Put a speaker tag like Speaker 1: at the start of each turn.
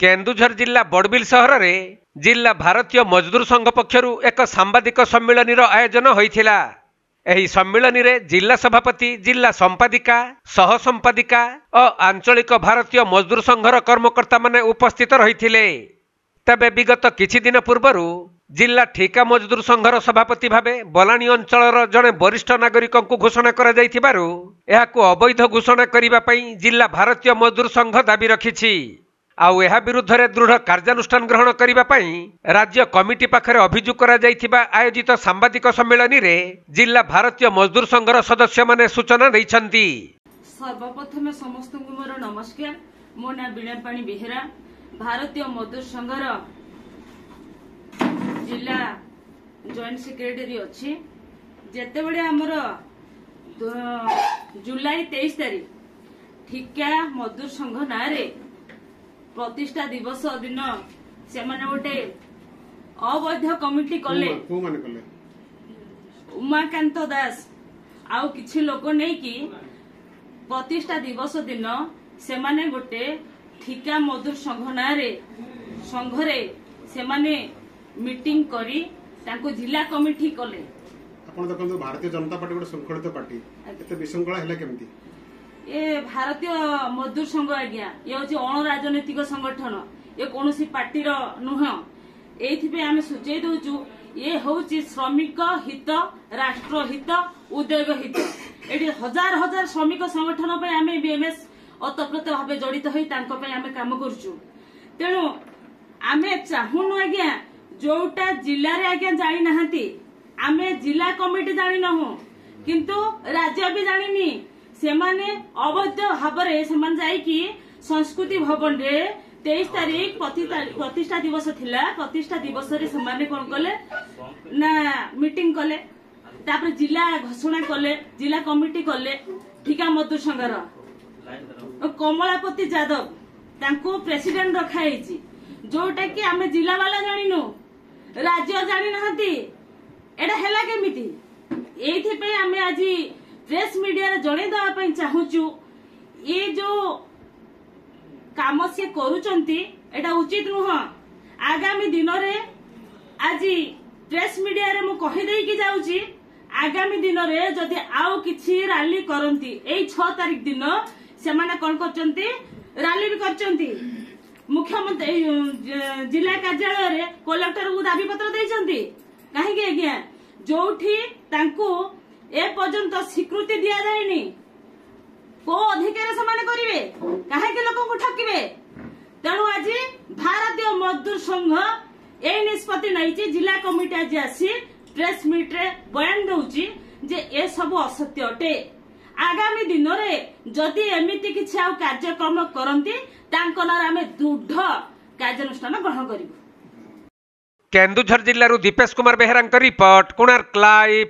Speaker 1: केन्दुझर जिला बड़बिल सहर में जिला भारतीय मजदूर संघ पक्षर एक सांबादिक सम्मिलन आयोजन होता। एही सम्मिलन में जिला सभापति, जिला संपादिका, सह संपादिका और आंचलिक भारतीय मजदूर संघर कर्मकर्ता माने उपस्थित रही। तबे विगत किछि दिन पूर्व जिला ठिका मजदूर संघर सभापति भावे बलाणी अंचल जड़े वरिष्ठ नागरिक घोषणा कर अवैध घोषणा करने जिला भारतीय मजदूर संघ दाबी रखिछि। आउ एहा विरुद्ध रे दृढ़ कार्यानुष्ठान ग्रहण करने राज्य कमिटी पाखरे अभियोग करा जायथिबा आयोजित सांबादिक सम्मेलन रे जिला भारतीय मजदूर संघर सदस्य माने सूचना दैछन्ति।
Speaker 2: सर्वप्रथम समस्त मोर नमस्कार। मो ना बीणापाणी बेहेरा, भारतीय मजदूर संघर जिला जॉइंट सेक्रेटरी अच्छी। जेतेबेले हमर जुलाई 23 तारीख ठिका मजदूर संघ नारे प्रतिष्ठा दिवस दिन से गोटे अवैध कमिटी कले उमाकांत दास आउ किछि लोक नहीं कि प्रतिष्ठा दिवस दिन से गोटे ठिका मजदूर संघ नारे संघरे से मीटिंग करी तांको जिला कमिटी कले।
Speaker 3: आपण देखंतु भारतीय जनता पार्टी गोटे संगठित पार्टी एते विशृंखला हैला केमती?
Speaker 2: ए भारतीय मजदूर संघ आज्ञा ये हूँ अणराजनैतिक संगठन, ये कौन पार्टी नुह। ये आम सूचई दौचु ये हूँ श्रमिक हित, राष्ट्र हित, उद्योग हित। ये हजार हजार श्रमिक संगठन आम बीएमएस ओतप्रोत भाव जड़ित होम काम करुचु। तेणु आम चाहूनु आज्ञा जोटा जिले में आज्ञा जानी ना आम जिला कमिटी जानी नहु किंतु राज्य भी जानी से अवैध भाव जाइकी संस्कृति भवन रे 23 तारीख प्रतिष्ठा दिवस थिला। प्रतिष्ठा दिवस रे से कौन कले ना मीटिंग कले, तापर जिला घोषणा कले, जिला कमिटी कले। ठिका मजदूर संघर कमलापति यादव तांको प्रेसिडेंट रखाई जोटा कि आम जिला वाला जानिनु, राज्य जानी नहंती। एडा हैला केमिति? एथि पे आम आज प्रेस मीडिया रे जणे दवा चाहूचु ये जो काम से करूचंती एटा उचित नुह। आगामी दिन रे आज प्रेस मीडिया रे मु कहि देई कि जाउची आगामी दिन रे जदि आउ किछि रैली करंती एई 6 तारीख दिन से माने कोन करचंती रैली भी करचंती। मुख्यमंत्री जिला कार्यालय रे कलेक्टर को दाबी पत्र दैचंती काहे आज्ञा जोठी तांको ए पर्यंत स्वीकृति दिया जाएनी को अधिकार से करिवे काहे लोक को ठकिवे। तेणु आज भारतीय मजदूर संघ ए निष्पत्ति नहीं जिला कमिटी आज आसी प्रेस मीट रे बयान दउची जे ए सब असत्य अटे। आगामी दिन रे जदि एमिति किछि आ कार्यक्रम करंती तांको नार आमे दृढ़ कार्यानुष्ठान ग्रहण करिवु।
Speaker 1: केन्दुझर जिल्लारू दीपेश कुमार बेहेरांक रिपोर्ट, कोणार्क लाइव।